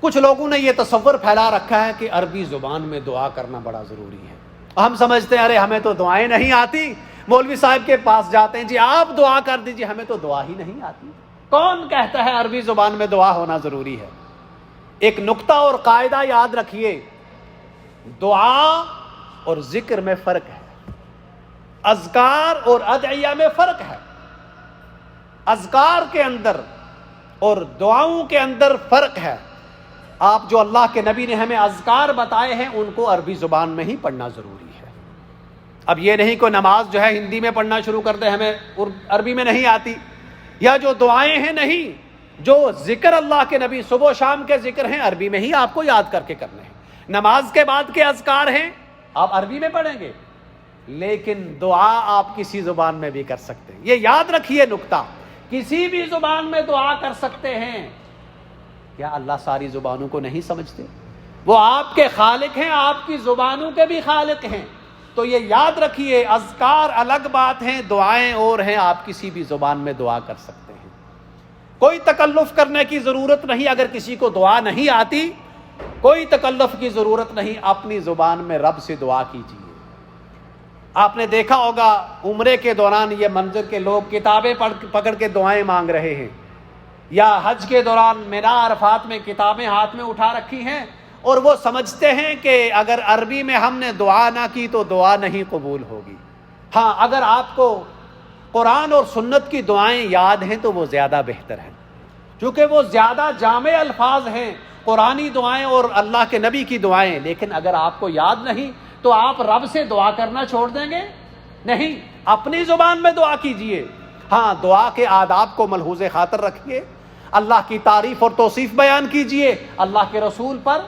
کچھ لوگوں نے یہ تصور پھیلا رکھا ہے کہ عربی زبان میں دعا کرنا بڑا ضروری ہے۔ ہم سمجھتے ہیں ارے ہمیں تو دعائیں نہیں آتی، مولوی صاحب کے پاس جاتے ہیں، جی آپ دعا کر دیجئے، ہمیں تو دعا ہی نہیں آتی۔ کون کہتا ہے عربی زبان میں دعا ہونا ضروری ہے؟ ایک نقطہ اور قاعدہ یاد رکھیے، دعا اور ذکر میں فرق ہے، اذکار اور ادعیہ میں فرق ہے۔ اذکار کے اندر اور دعاؤں کے اندر فرق ہے۔ آپ جو اللہ کے نبی نے ہمیں اذکار بتائے ہیں ان کو عربی زبان میں ہی پڑھنا ضروری ہے۔ اب یہ نہیں کہ نماز جو ہے ہندی میں پڑھنا شروع کر دیں، ہمیں عربی میں نہیں آتی، یا جو دعائیں ہیں نہیں، جو ذکر اللہ کے نبی صبح و شام کے ذکر ہیں عربی میں ہی آپ کو یاد کر کے کرنے ہیں۔ نماز کے بعد کے اذکار ہیں آپ عربی میں پڑھیں گے، لیکن دعا آپ کسی زبان میں بھی کر سکتے ہیں۔ یہ یاد رکھیے نقطہ، کسی بھی زبان میں دعا کر سکتے ہیں۔ کیا اللہ ساری زبانوں کو نہیں سمجھتے؟ وہ آپ کے خالق ہیں، آپ کی زبانوں کے بھی خالق ہیں۔ تو یہ یاد رکھیے، اذکار الگ بات ہیں، دعائیں اور ہیں، آپ کسی بھی زبان میں دعا کر سکتے ہیں، کوئی تکلف کرنے کی ضرورت نہیں۔ اگر کسی کو دعا نہیں آتی، کوئی تکلف کی ضرورت نہیں، اپنی زبان میں رب سے دعا کیجیے۔ آپ نے دیکھا ہوگا عمرے کے دوران یہ منظر کے لوگ کتابیں پکڑ کے دعائیں مانگ رہے ہیں، یا حج کے دوران مینا عرفات میں کتابیں ہاتھ میں اٹھا رکھی ہیں، اور وہ سمجھتے ہیں کہ اگر عربی میں ہم نے دعا نہ کی تو دعا نہیں قبول ہوگی۔ ہاں، اگر آپ کو قرآن اور سنت کی دعائیں یاد ہیں تو وہ زیادہ بہتر ہیں، کیونکہ وہ زیادہ جامع الفاظ ہیں، قرآنی دعائیں اور اللہ کے نبی کی دعائیں۔ لیکن اگر آپ کو یاد نہیں تو آپ رب سے دعا کرنا چھوڑ دیں گے؟ نہیں، اپنی زبان میں دعا کیجئے۔ ہاں، دعا کے آداب کو ملحوظ خاطر رکھیے، اللہ کی تعریف اور توصیف بیان کیجئے، اللہ کے رسول پر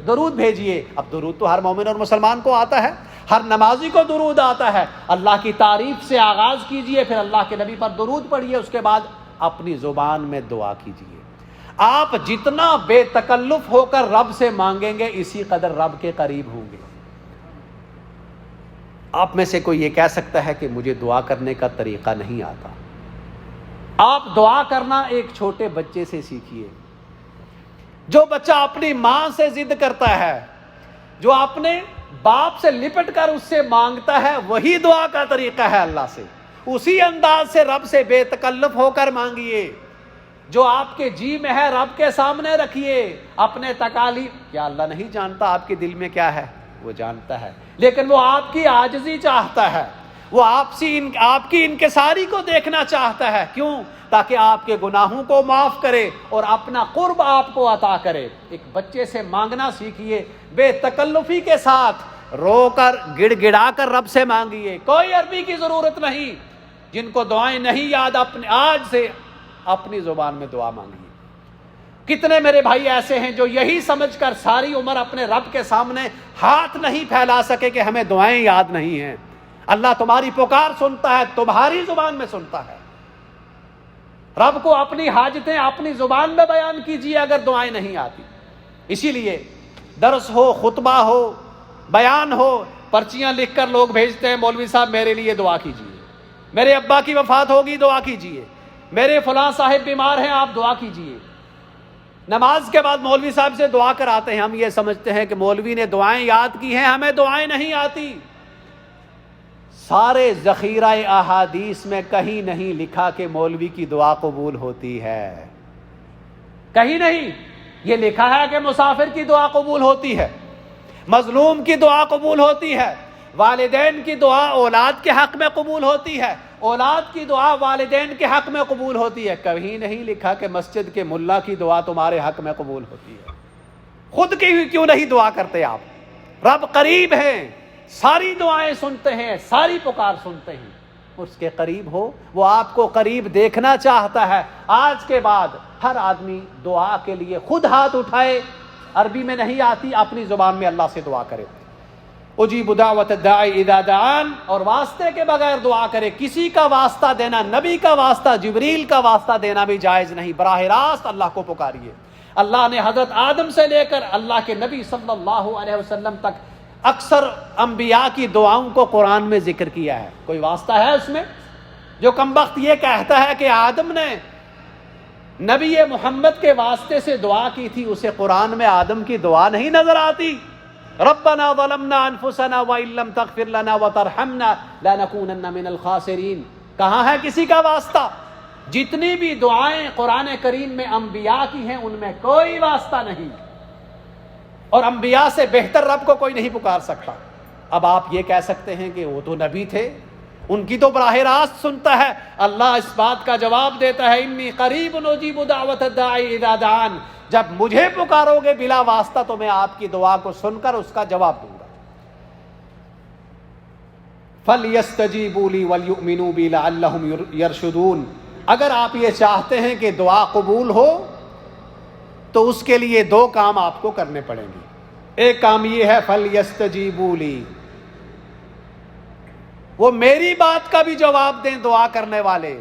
درود بھیجئے۔ اب درود تو ہر مومن اور مسلمان کو آتا ہے، ہر نمازی کو درود آتا ہے۔ اللہ کی تعریف سے آغاز کیجئے، پھر اللہ کے نبی پر درود پڑھیے، اس کے بعد اپنی زبان میں دعا کیجئے۔ آپ جتنا بے تکلف ہو کر رب سے مانگیں گے، اسی قدر رب کے قریب ہوں گے۔ آپ میں سے کوئی یہ کہہ سکتا ہے کہ مجھے دعا کرنے کا طریقہ نہیں آتا؟ آپ دعا کرنا ایک چھوٹے بچے سے سیکھیے۔ جو بچہ اپنی ماں سے ضد کرتا ہے، جو اپنے باپ سے لپٹ کر اس سے مانگتا ہے، وہی دعا کا طریقہ ہے اللہ سے۔ اسی انداز سے رب سے بے تکلف ہو کر مانگیے، جو آپ کے جی میں ہے رب کے سامنے رکھیے۔ اپنے تکالیف، کیا اللہ نہیں جانتا آپ کے دل میں کیا ہے؟ وہ جانتا ہے، لیکن وہ آپ کی عاجزی چاہتا ہے، وہ آپ کی انکساری کو دیکھنا چاہتا ہے۔ کیوں؟ تاکہ آپ کے گناہوں کو معاف کرے اور اپنا قرب آپ کو عطا کرے۔ ایک بچے سے مانگنا سیکھیے، بے تکلفی کے ساتھ، رو کر گڑ گڑا کر رب سے مانگیے۔ کوئی عربی کی ضرورت نہیں۔ جن کو دعائیں نہیں یاد، آج سے اپنی زبان میں دعا مانگیے۔ کتنے میرے بھائی ایسے ہیں جو یہی سمجھ کر ساری عمر اپنے رب کے سامنے ہاتھ نہیں پھیلا سکے کہ ہمیں دعائیں یاد نہیں ہیں۔ اللہ تمہاری پکار سنتا ہے، تمہاری زبان میں سنتا ہے۔ رب کو اپنی حاجتیں اپنی زبان میں بیان کیجیے اگر دعائیں نہیں آتی۔ اسی لیے درس ہو، خطبہ ہو، بیان ہو، پرچیاں لکھ کر لوگ بھیجتے ہیں، مولوی صاحب میرے لیے دعا کیجیے، میرے ابا کی وفات ہوگی دعا کیجیے، میرے فلاں صاحب بیمار ہیں آپ دعا کیجیے۔ نماز کے بعد مولوی صاحب سے دعا کر آتے ہیں، ہم یہ سمجھتے ہیں کہ مولوی نے دعائیں یاد کی ہیں، ہمیں دعائیں نہیں آتی۔ سارے ذخیرہ احادیث میں کہیں نہیں لکھا کہ مولوی کی دعا قبول ہوتی ہے، کہیں نہیں۔ یہ لکھا ہے کہ مسافر کی دعا قبول ہوتی ہے، مظلوم کی دعا قبول ہوتی ہے، والدین کی دعا اولاد کے حق میں قبول ہوتی ہے، اولاد کی دعا والدین کے حق میں قبول ہوتی ہے، کہیں نہیں لکھا کہ مسجد کے ملا کی دعا تمہارے حق میں قبول ہوتی ہے۔ خود کی بھی کیوں نہیں دعا کرتے آپ؟ رب قریب ہیں، ساری دعائیں سنتے ہیں، ساری پکار سنتے ہیں، اس کے قریب ہو، وہ آپ کو قریب دیکھنا چاہتا ہے۔ آج کے بعد ہر آدمی دعا کے لیے خود ہاتھ اٹھائے، عربی میں نہیں آتی، اپنی زبان میں اللہ سے دعا کرے۔ اجیب دعوت الداعی اذا دعان، اور واسطے کے بغیر دعا کرے۔ کسی کا واسطہ دینا، نبی کا واسطہ، جبریل کا واسطہ دینا بھی جائز نہیں، براہ راست اللہ کو پکاریے۔ اللہ نے حضرت آدم سے لے کر اللہ کے نبی صلی اللہ علیہ وسلم تک اکثر انبیاء کی دعاؤں کو قرآن میں ذکر کیا ہے۔ کوئی واسطہ ہے اس میں؟ جو کمبخت یہ کہتا ہے کہ آدم نے نبی محمد کے واسطے سے دعا کی تھی، اسے قرآن میں آدم کی دعا نہیں نظر آتی؟ ربنا ظلمنا انفسنا وان لم تغفر لنا وترحمنا لنكونن من الخاسرین، کہاں ہے کسی کا واسطہ؟ جتنی بھی دعائیں قرآن کریم میں انبیاء کی ہیں ان میں کوئی واسطہ نہیں، اور انبیاء سے بہتر رب کو کوئی نہیں پکار سکتا۔ اب آپ یہ کہہ سکتے ہیں کہ وہ تو نبی تھے، ان کی تو براہ راست سنتا ہے۔ اللہ اس بات کا جواب دیتا ہے انی قریب اجیب دعوت الداعی اذا دعان، جب مجھے پکارو گے بلا واسطہ تو میں آپ کی دعا کو سن کر اس کا جواب دوں گا۔ فَلْيَسْتَجِيبُوا لِي وَلْيُؤْمِنُوا بِي لَعَلَّهُمْ يَرْشُدُونَ، اگر آپ یہ چاہتے ہیں کہ دعا قبول ہو تو اس کے لیے دو کام آپ کو کرنے پڑیں گے۔ ایک کام یہ ہے فَلْيَسْتَجِيبُوا لِي، وہ میری بات کا بھی جواب دیں دعا کرنے والے،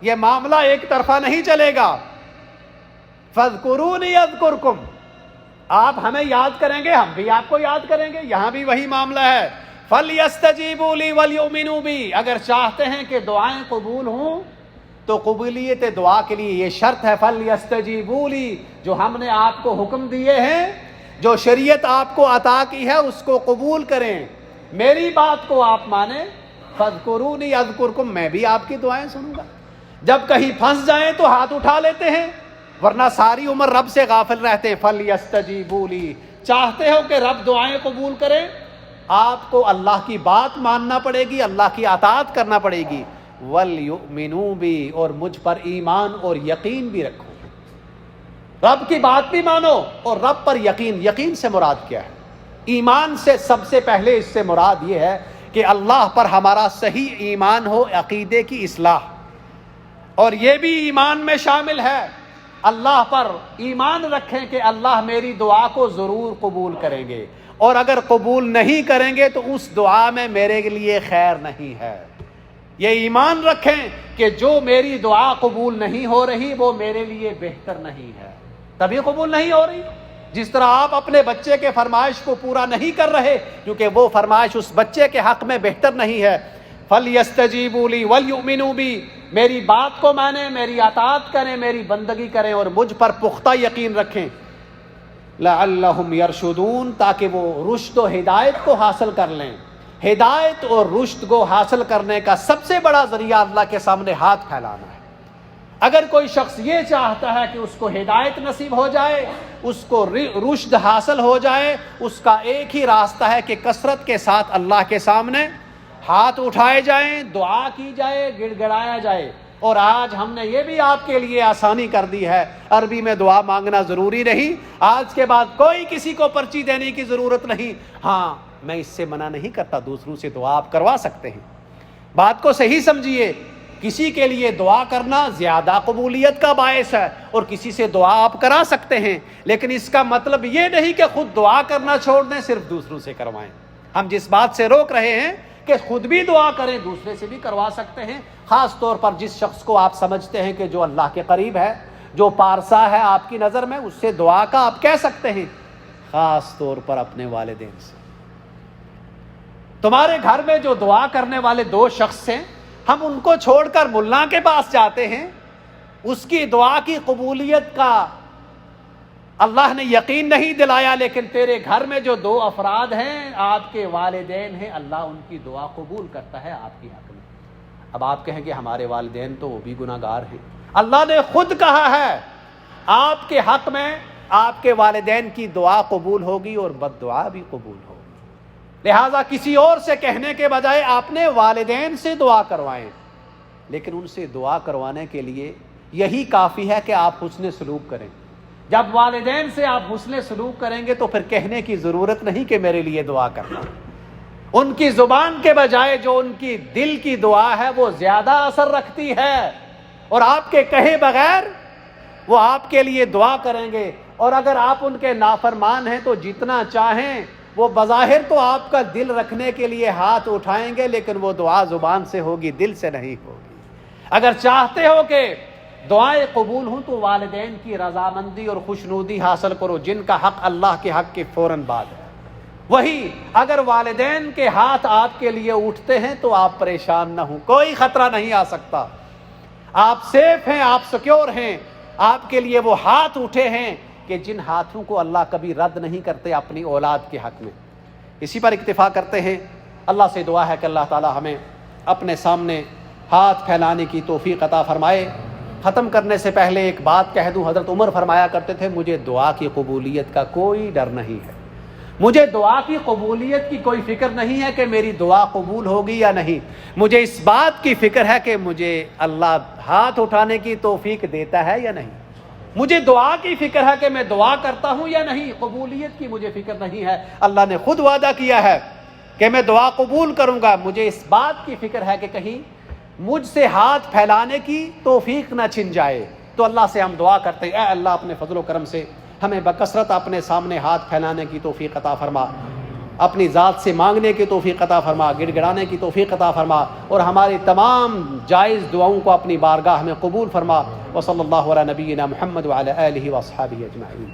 یہ معاملہ ایک طرفہ نہیں چلے گا۔ فَاذْكُرُونِي أَذْكُرْكُمْ، آپ ہمیں یاد کریں گے، ہم بھی آپ کو یاد کریں گے، یہاں بھی وہی معاملہ ہے۔ فَلْيَسْتَجِيبُوا لِي وَلْيُؤْمِنُوا بِي، اگر چاہتے ہیں کہ دعائیں قبول ہوں تو قبولیت دعا کے لیے یہ شرط ہے فَلْيَسْتَجِيبُوا لِي، جو ہم نے آپ کو حکم دیے ہیں، جو شریعت آپ کو عطا کی ہے اس کو قبول کریں، میری بات کو آپ مانیں۔ فَاذْكُرُونِي أَذْكُرْكُمْ، میں بھی آپ کی دعائیں سنوں گا۔ جب کہیں پھنس جائیں تو ہاتھ اٹھا لیتے ہیں، ورنہ ساری عمر رب سے غافل رہتے ہیں۔ فَلْيَسْتَجِيبُوا لِي، چاہتے ہو کہ رب دعائیں قبول کرے، آپ کو اللہ کی بات ماننا پڑے گی، اللہ کی اطاعت کرنا پڑے گی۔ وَلْيُؤْمِنُوا بِي، اور مجھ پر ایمان اور یقین بھی رکھو، رب کی بات بھی مانو اور رب پر یقین۔ یقین سے مراد کیا ہے؟ ایمان سے سب سے پہلے اس سے مراد یہ ہے کہ اللہ پر ہمارا صحیح ایمان ہو، عقیدے کی اصلاح، اور یہ بھی ایمان میں شامل ہے اللہ پر ایمان رکھیں کہ اللہ میری دعا کو ضرور قبول کریں گے، اور اگر قبول نہیں کریں گے تو اس دعا میں میرے لیے خیر نہیں ہے۔ یہ ایمان رکھیں کہ جو میری دعا قبول نہیں ہو رہی وہ میرے لیے بہتر نہیں ہے، تبھی قبول نہیں ہو رہی۔ جس طرح آپ اپنے بچے کے فرمائش کو پورا نہیں کر رہے کیونکہ وہ فرمائش اس بچے کے حق میں بہتر نہیں ہے۔ فَلْيَسْتَجِيبُوا لِي وَلْيُؤْمِنُوا بِي، میری بات کو مانیں، میری اطاعت کریں، میری بندگی کریں اور مجھ پر پختہ یقین رکھیں۔ لَعَلَّهُمْ يَرْشُدُونَ، تاکہ وہ رشد و ہدایت کو حاصل کر لیں۔ ہدایت اور رشد کو حاصل کرنے کا سب سے بڑا ذریعہ اللہ کے سامنے ہاتھ پھیلانا ہے۔ اگر کوئی شخص یہ چاہتا ہے کہ اس کو ہدایت نصیب ہو جائے، اس کو رشد حاصل ہو جائے، اس کا ایک ہی راستہ ہے کہ کثرت کے ساتھ اللہ کے سامنے ہاتھ اٹھائے جائیں، دعا کی جائے، گڑ گڑایا جائے۔ اور آج ہم نے یہ بھی آپ کے لیے آسانی کر دی ہے، عربی میں دعا مانگنا ضروری نہیں، آج کے بعد کوئی کسی کو پرچی دینے کی ضرورت نہیں۔ ہاں، میں اس سے منع نہیں کرتا، دوسروں سے دعا آپ کروا سکتے ہیں، بات کو صحیح سمجھیے۔ کسی کے لیے دعا کرنا زیادہ قبولیت کا باعث ہے، اور کسی سے دعا آپ کرا سکتے ہیں، لیکن اس کا مطلب یہ نہیں کہ خود دعا کرنا چھوڑ دیں، صرف دوسروں سے کروائیں۔ ہم جس بات سے روک رہے ہیں کہ خود بھی دعا کریں، دوسرے سے بھی کروا سکتے ہیں، خاص طور پر جس شخص کو آپ سمجھتے ہیں کہ جو اللہ کے قریب ہے، جو پارسا ہے آپ کی نظر میں، اس سے دعا کا آپ کہہ سکتے ہیں، خاص طور پر اپنے والدین سے۔ تمہارے گھر میں جو دعا کرنے والے دو شخص ہیں، ہم ان کو چھوڑ کر ملا کے پاس جاتے ہیں، اس کی دعا کی قبولیت کا اللہ نے یقین نہیں دلایا، لیکن تیرے گھر میں جو دو افراد ہیں، آپ کے والدین ہیں، اللہ ان کی دعا قبول کرتا ہے آپ کی حق میں۔ اب آپ کہیں کہ ہمارے والدین تو وہ بھی گناہگار ہیں، اللہ نے خود کہا ہے آپ کے حق میں آپ کے والدین کی دعا قبول ہوگی اور بد دعا بھی قبول ہوگی۔ لہٰذا کسی اور سے کہنے کے بجائے آپ نے والدین سے دعا کروائیں، لیکن ان سے دعا کروانے کے لیے یہی کافی ہے کہ آپ حسن سلوک کریں۔ جب والدین سے آپ حسن سلوک کریں گے تو پھر کہنے کی ضرورت نہیں کہ میرے لیے دعا کرنا۔ ان کی زبان کے بجائے جو ان کی دل کی دعا ہے وہ زیادہ اثر رکھتی ہے، اور آپ کے کہے بغیر وہ آپ کے لیے دعا کریں گے۔ اور اگر آپ ان کے نافرمان ہیں تو جتنا چاہیں وہ بظاہر تو آپ کا دل رکھنے کے لیے ہاتھ اٹھائیں گے، لیکن وہ دعا زبان سے ہوگی، دل سے نہیں ہوگی۔ اگر چاہتے ہو کہ دعائیں قبول ہوں تو والدین کی رضامندی اور خوشنودی حاصل کرو، جن کا حق اللہ کے حق کے فوراً بعد ہے۔ وہی اگر والدین کے ہاتھ آپ کے لیے اٹھتے ہیں تو آپ پریشان نہ ہوں، کوئی خطرہ نہیں آ سکتا، آپ سیف ہیں، آپ سیکیور ہیں۔ آپ کے لیے وہ ہاتھ اٹھے ہیں کہ جن ہاتھوں کو اللہ کبھی رد نہیں کرتے اپنی اولاد کے حق میں۔ اسی پر اکتفا کرتے ہیں۔ اللہ سے دعا ہے کہ اللہ تعالی ہمیں اپنے سامنے ہاتھ پھیلانے کی توفیق عطا فرمائے۔ ختم کرنے سے پہلے ایک بات کہہ دوں، حضرت عمر فرمایا کرتے تھے مجھے دعا کی قبولیت کا کوئی ڈر نہیں ہے، مجھے دعا کی قبولیت کی کوئی فکر نہیں ہے کہ میری دعا قبول ہوگی یا نہیں، مجھے اس بات کی فکر ہے کہ مجھے اللہ ہاتھ اٹھانے کی توفیق دیتا ہے یا نہیں، مجھے دعا کی فکر ہے کہ میں دعا کرتا ہوں یا نہیں، قبولیت کی مجھے فکر نہیں ہے۔ اللہ نے خود وعدہ کیا ہے کہ میں دعا قبول کروں گا، مجھے اس بات کی فکر ہے کہ کہیں مجھ سے ہاتھ پھیلانے کی توفیق نہ چھن جائے۔ تو اللہ سے ہم دعا کرتے ہیں، اے اللہ اپنے فضل و کرم سے ہمیں بکثرت اپنے سامنے ہاتھ پھیلانے کی توفیق عطا فرما، اپنی ذات سے مانگنے کی توفیق عطا فرما، گڑ گڑانے کی توفیق عطا فرما، اور ہماری تمام جائز دعاؤں کو اپنی بارگاہ میں قبول فرما۔ وصلی اللہ علی نبینا محمد وعلی آلہ واصحابہ اجمعین۔